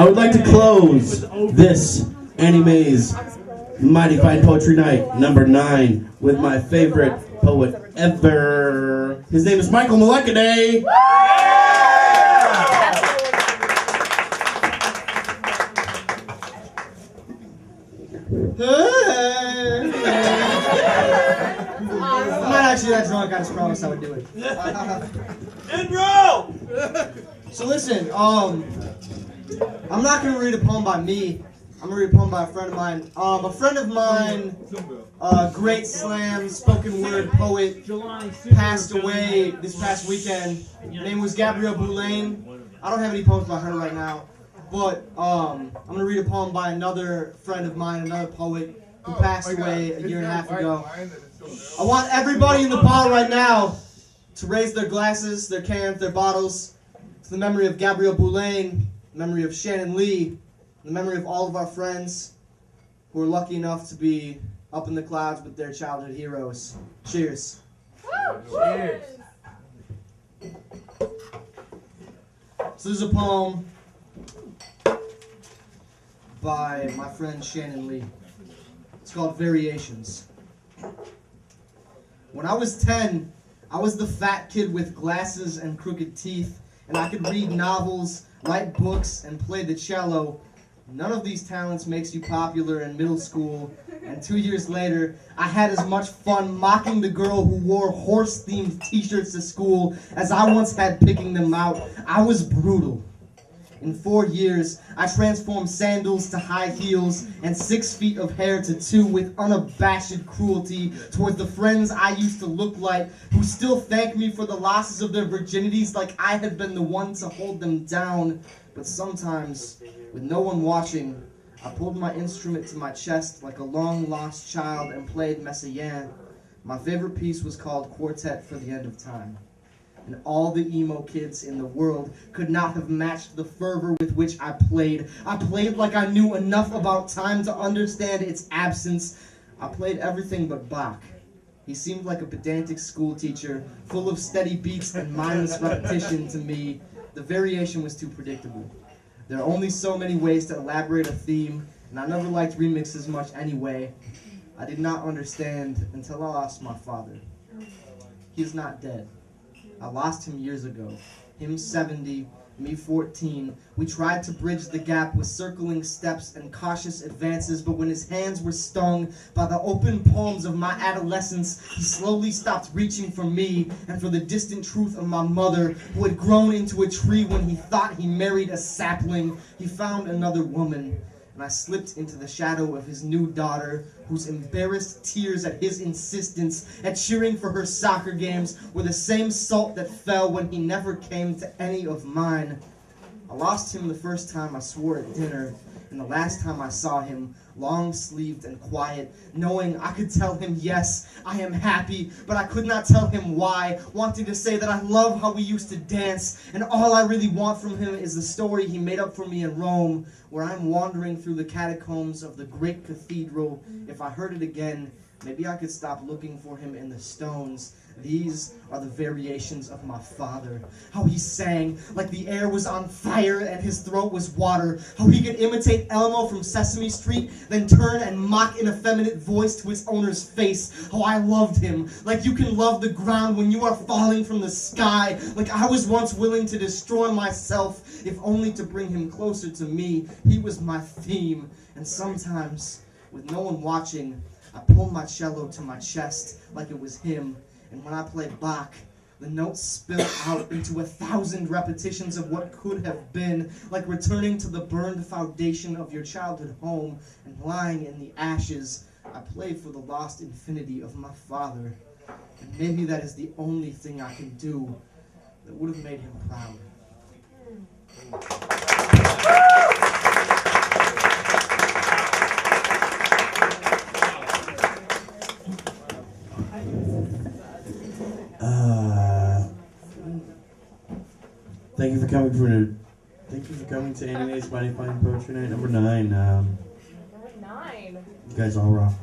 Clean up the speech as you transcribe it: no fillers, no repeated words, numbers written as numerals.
I would like to close this Anime's Mighty Fine Poetry Night number 9 with my favorite poet ever. His name is Michael Mlekoday. I'm not actually that drunk, I just promised I would do it. Gabrielle! So listen, I'm not going to read a poem by me. I'm going to read a poem by a friend of mine. Great slam, spoken word poet, passed away this past weekend. Her name was Gabrielle Bouliane. I don't have any poems by her right now, but I'm going to read a poem by another friend of mine, another poet who passed away a year and a half ago. I want everybody in the bar right now to raise their glasses, their cans, their bottles to the memory of Gabrielle Bouliane, the memory of Shannon, Leigh, the memory of all of our friends who are lucky enough to be up in the clouds with their childhood heroes. Cheers. Cheers. So this is a poem by my friend Shannon Leigh. It's called Variations. When I was 10, I was the fat kid with glasses and crooked teeth, and I could read novels, write books, and play the cello. None of these talents makes you popular in middle school, and 2 years later, I had as much fun mocking the girl who wore horse-themed t-shirts to school as I once had picking them out. I was brutal. In 4 years, I transformed sandals to high heels and 6 feet of hair to 2 with unabashed cruelty towards the friends I used to look like, who still thank me for the losses of their virginities like I had been the one to hold them down. But sometimes, with no one watching, I pulled my instrument to my chest like a long-lost child and played Messiaen. My favorite piece was called Quartet for the End of Time. And all the emo kids in the world could not have matched the fervor with which I played. I played like I knew enough about time to understand its absence. I played everything but Bach. He seemed like a pedantic school teacher, full of steady beats and mindless repetition to me. The variation was too predictable. There are only so many ways to elaborate a theme, and I never liked remixes much anyway. I did not understand until I lost my father. He is not dead. I lost him years ago. Him 70, me 14. We tried to bridge the gap with circling steps and cautious advances, but when his hands were stung by the open palms of my adolescence, he slowly stopped reaching for me and for the distant truth of my mother, who had grown into a tree when he thought he married a sapling. He found another woman, and I slipped into the shadow of his new daughter, whose embarrassed tears at his insistence at cheering for her soccer games were the same salt that fell when he never came to any of mine. I lost him the first time I swore at dinner, and the last time I saw him, long-sleeved and quiet, knowing I could tell him, yes, I am happy, but I could not tell him why, wanting to say that I love how we used to dance, and all I really want from him is the story he made up for me in Rome, where I'm wandering through the catacombs of the great cathedral. If I heard it again, maybe I could stop looking for him in the stones. These are the variations of my father. How he sang like the air was on fire and his throat was water. How he could imitate Elmo from Sesame Street, then turn and mock in a feminine voice to his owner's face. How I loved him, like you can love the ground when you are falling from the sky. Like I was once willing to destroy myself, if only to bring him closer to me. He was my theme, and sometimes, with no one watching, I pull my cello to my chest like it was him. And when I play Bach, the notes spill out into 1,000 repetitions of what could have been, like returning to the burned foundation of your childhood home and lying in the ashes. I play for the lost infinity of my father. And maybe that is the only thing I can do that would have made him proud. Thank you for coming to Anime's Mighty Fine Poetry Night number 9. Number 9. You guys all rock.